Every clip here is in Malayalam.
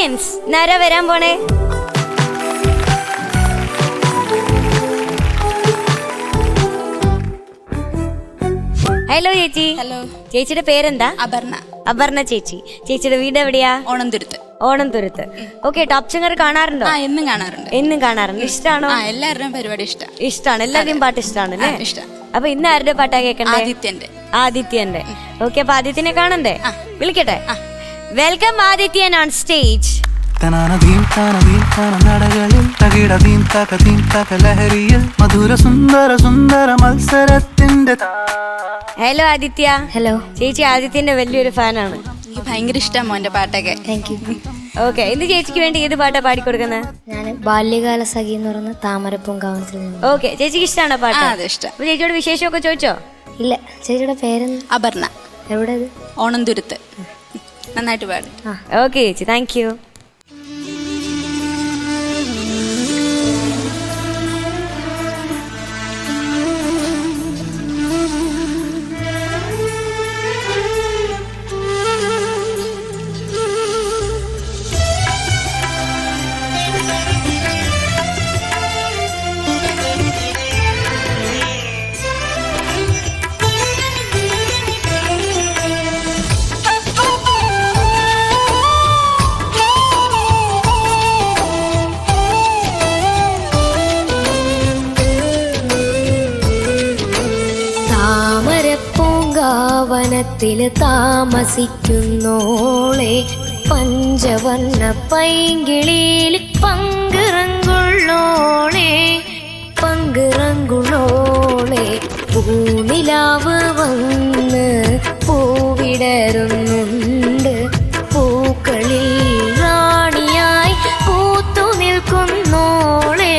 ഓഡിയൻസ് ആരാ വരാൻ പോണേ? ഹലോ ചേച്ചി. ഹലോ. ചേച്ചിയുടെ പേരെന്താ? അപർണ. അപർണ ചേച്ചി. ചേച്ചിയുടെ വീട് എവിടെയാ? Onamthuruthu. Onamthuruthu. Okay. Top singer കാണാറുണ്ടോ? എന്നും കാണാറുണ്ട്. എന്നും കാണാറുണ്ട്. ഇഷ്ടാണോ? എല്ലാവരുടെയും പരിപാടി ഇഷ്ടമാണ്. എല്ലാവരുടെയും പാട്ട് ഇഷ്ടമാണ് അല്ലേ? ഇഷ്ടം. അപ്പൊ ഇന്ന് ആരുടെ പാട്ടാ കേൾക്കണ്ടേ? ആദിത്യന്റെ. ഓക്കെ. അപ്പൊ ആദിത്യനെ കാണണ്ടേ? വിളിക്കട്ടെ. Welcome Adithyan on stage. മധുര സുന്ദര സുന്ദര മത്സരത്തിന്റെ. ഹലോ ആദിത്യ. ഹലോ. ചേച്ചി ആദിത്യന്റെ വലിയൊരു ഫാനാണ്. എനിക്ക് ഭയങ്കര ഇഷ്ടമാണ് മോന്റെ പാട്ടൊക്കെ. Thank you. ഓക്കെ. ഇന്ന് ചേച്ചിക്ക് വേണ്ടി ഏത് പാട്ടാ പാടിക്കൊടുക്കുന്നത്? ഞാൻ ബാല്യകാല സഖി എന്ന് പറയുന്ന താമരപ്പൂങ്കാവനത്തിൽ നിന്ന്. ഓക്കെ. ചേച്ചിക്ക് ഇഷ്ടമാണോ പാട്ട്? അത് ഇഷ്ടം. അപ്പൊ ചേച്ചിയോട് വിശേഷമൊക്കെ ചോദിച്ചോ? ഇല്ല. ചേച്ചിയുടെ പേരെന്ത്? അപർണ. എവിടെയത്? ഓണംതുരുത്ത്. നന്നായിട്ട് പാടും. ഓക്കെ ചേച്ചി, താങ്ക് യു. വനത്തില് താമസിക്കുന്നോളെ പഞ്ചവർണ്ണ പൈങ്കിളിയിൽ പങ്കിറങ്കുള്ളോളെ പങ്കിറങ്കുള്ളോളെ പൂനിലാവ് വന്ന് പൂവിടരുന്നുണ്ട് പൂക്കളിൽ റാണിയായി പൂത്തു നിൽക്കുന്നോളെ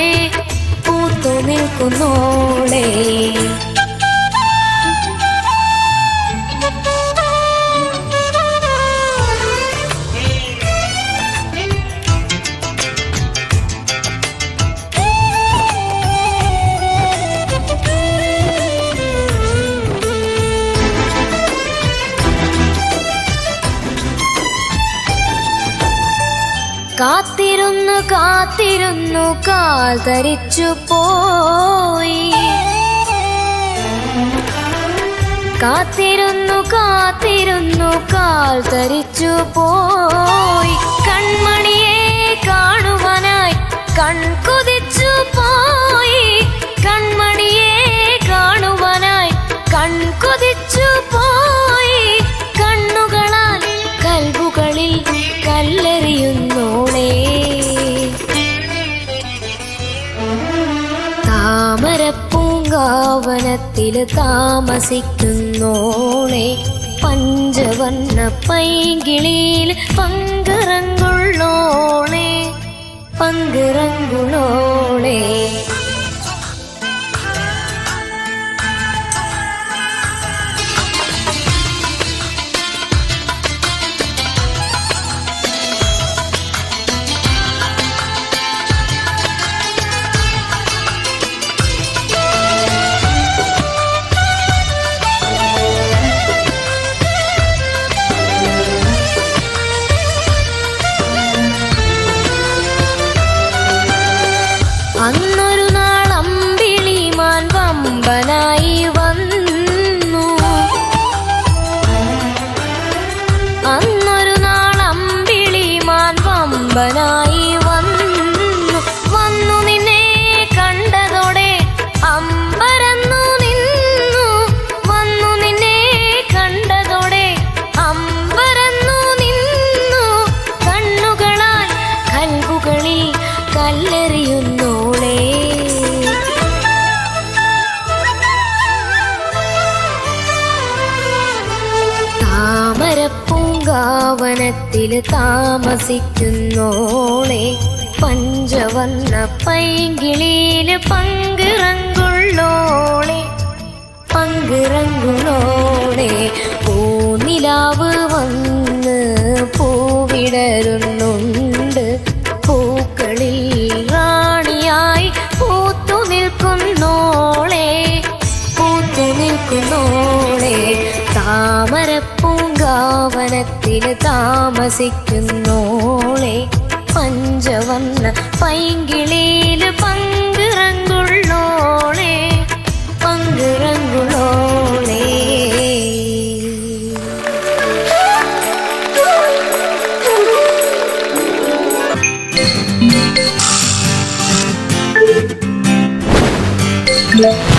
പൂത്തു നിൽക്കുന്നോളെ. കാത്തിരുന്നു കാത്തിരുന്നു കാൽ ധരിച്ചു പോയി. കാത്തിരുന്നു കാത്തിരുന്നു കാൽ ധരിച്ചു പോയി. കൺമണിയെ കാണുവാനായി കൺകൊതിച്ചു പോയി. കൺമണിയെ കാണുവാനായി കൺകൊതിച്ചു പോയി. കണ്ണുകളാൽ കൽബുകളിൽ കല്ലെറിയുന്നോളെ താമരപ്പൂങ്കാവനത്തില് താമസിക്കുന്നോളെ പഞ്ചവർണ്ണ പൈങ്കിളിയിൽ പങ്കിറങ്കുള്ളോളെ പങ്കിറങ്കുള്ളോളെ. അന്നൊരു നാളമ്പിളിമാൻ വമ്പനായി വന്നു. അന്നൊരു നാളമ്പിളിമാൻ വമ്പനായി വന്നു. വന്നു നിന്നെ കണ്ടതോടെ അമ്പരന്നു നിന്നു. വന്നു നിന്നെ കണ്ടതോടെ അമ്പരന്നു നിന്നു. കണ്ണുകളാൽ കൽബുകളിൽ കല്ലെറിയുന്നു. താമരപ്പൂങ്കാവനത്തില് താമസിക്കുന്നോളെ പഞ്ചവർണ്ണ പൈങ്കിളിയില് പങ്കിറങ്കുള്ളോളെ പങ്കിറങ്കുള്ളോളെ പൂനിലാവ് വന്ന് പൂവിടരുന്നുണ്ട് പൂക്കളിൽ റാണിയായി പൂത്തു നിൽക്കുന്നോളെ പൂത്തു നിൽക്കുന്നോളെ താമരപ്പൂങ്ക വൃന്ദാവനത്തില് താമസിക്കുന്നോളെ പഞ്ചവർണ്ണ പൈങ്കിളിയില് പങ്കിറങ്ങുള്ളോളെ പങ്കിറങ്ങുള്ളോളെ. Yeah.